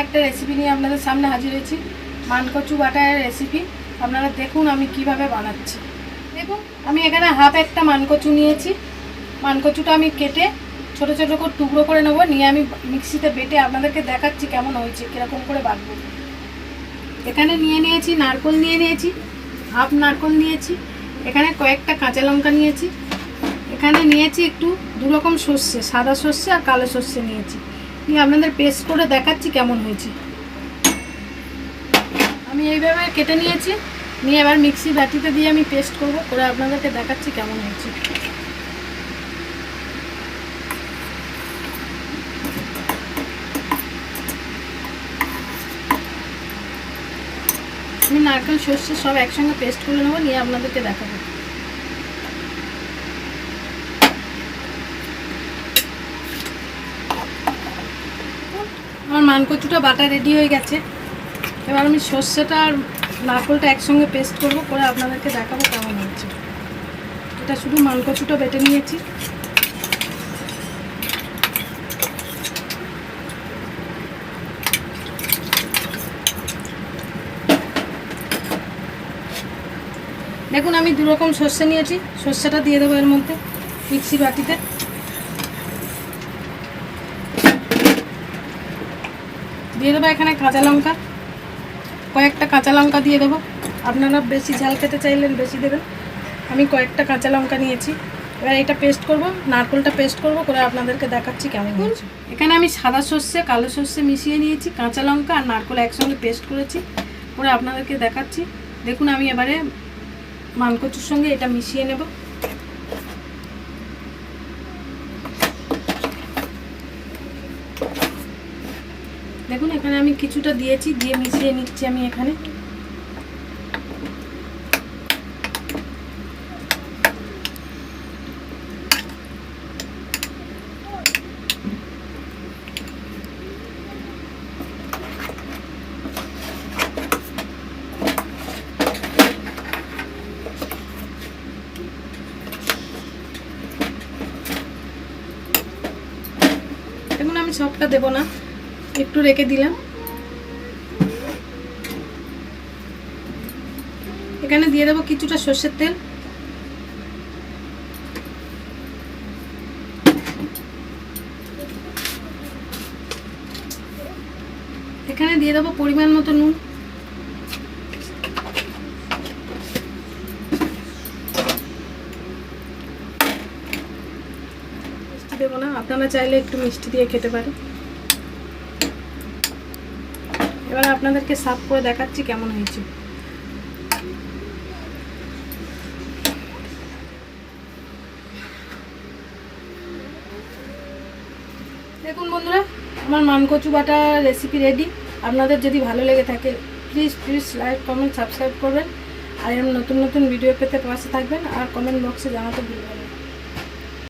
একটা রেসিপি নিয়ে আপনাদের সামনে হাজির হয়েছি। মানকচু বাটার রেসিপি। আপনারা দেখুন আমি কিভাবে বানাচ্ছি। দেখুন আমি এখানে হাফ একটা মানকচু নিয়েছি। মানকচুটা আমি কেটে ছোট ছোট করে টুকরো করে নেবো, নিয়ে আমি মিক্সিতে বেটে আপনাদেরকে দেখাচ্ছি কেমন হয়েছে, কীরকম করে বাটবো। এখানে নিয়েছি নারকেল নিয়েছি, হাফ নারকেল নিয়েছি। এখানে কয়েকটা কাঁচা লঙ্কা নিয়েছি। এখানে নিয়েছি একটু দু রকম সর্ষে, সাদা সর্ষে আর কালো সর্ষে নিয়েছি। নিয়ে আপনাদের পেস্ট করে দেখাচ্ছি কেমন হয়েছে। আমি এইভাবে কেটে নিয়েছি, নিয়ে এবার মিক্সি বাটিতে দিয়ে আমি পেস্ট করব, করে আপনাদেরকে দেখাচ্ছি কেমন হয়েছে। আমি নারকেল সর্ষে সব একসঙ্গে পেস্ট করে নেবো, নিয়ে আপনাদেরকে দেখাবো। আমার মানকচুটা বাটা রেডি হয়ে গেছে। এবার আমি সর্ষেটা আর নারকেলটা একসঙ্গে পেস্ট করব, করে আপনাদেরকে দেখাবো কেমন হচ্ছে। এটা শুধু মানকচুটা বেটে নিয়েছি। দেখুন আমি দু রকম সর্ষে নিয়েছি। সর্ষেটা দিয়ে দেবো এর মধ্যে মিক্সি বাটিতে। দিয়ে দেবো এখানে কাঁচা লঙ্কা, কয়েকটা কাঁচা লঙ্কা দিয়ে দেবো। আপনারা বেশি ঝাল খেতে চাইলেন বেশি দেবেন। আমি কয়েকটা কাঁচা লঙ্কা নিয়েছি। এবার এটা পেস্ট করব, নারকেলটা পেস্ট করব, করে আপনাদেরকে দেখাচ্ছি কেমন হয়েছে। এখানে আমি সাদা সর্ষে কালো সর্ষে মিশিয়ে নিয়েছি, কাঁচা লঙ্কা আর নারকেল একসঙ্গে পেস্ট করেছি, করে আপনাদেরকে দেখাচ্ছি। দেখুন আমি এবারে মানকচুর সঙ্গে এটা মিশিয়ে নেব। দেখুন এখানে আমি কিছুটা দিয়েছি, দিয়ে মিশিয়ে নিচ্ছি আমি এখানে। দেখুন আমি সবটা দেব না, একটু রেখে দিলাম। এখানে দিয়ে দেবো কিছুটা সর্ষের তেল। এখানে দিয়ে দেবো পরিমাণ মতো নুন। মিষ্টি দেবো না, আপনারা চাইলে একটু মিষ্টি দিয়ে খেতে পারেন। এবার আপনাদেরকে সার্ভ করে দেখাচ্ছি কেমন হয়েছে। দেখুন বন্ধুরা, আমার মানকচু বাটা রেসিপি রেডি। আপনাদের যদি ভালো লেগে থাকে প্লিজ লাইক কমেন্ট সাবস্ক্রাইব করবেন, আর এরকম নতুন নতুন ভিডিও পেতে পাশে থাকবেন, আর কমেন্ট বক্সে জানাতে ভুলবেন না।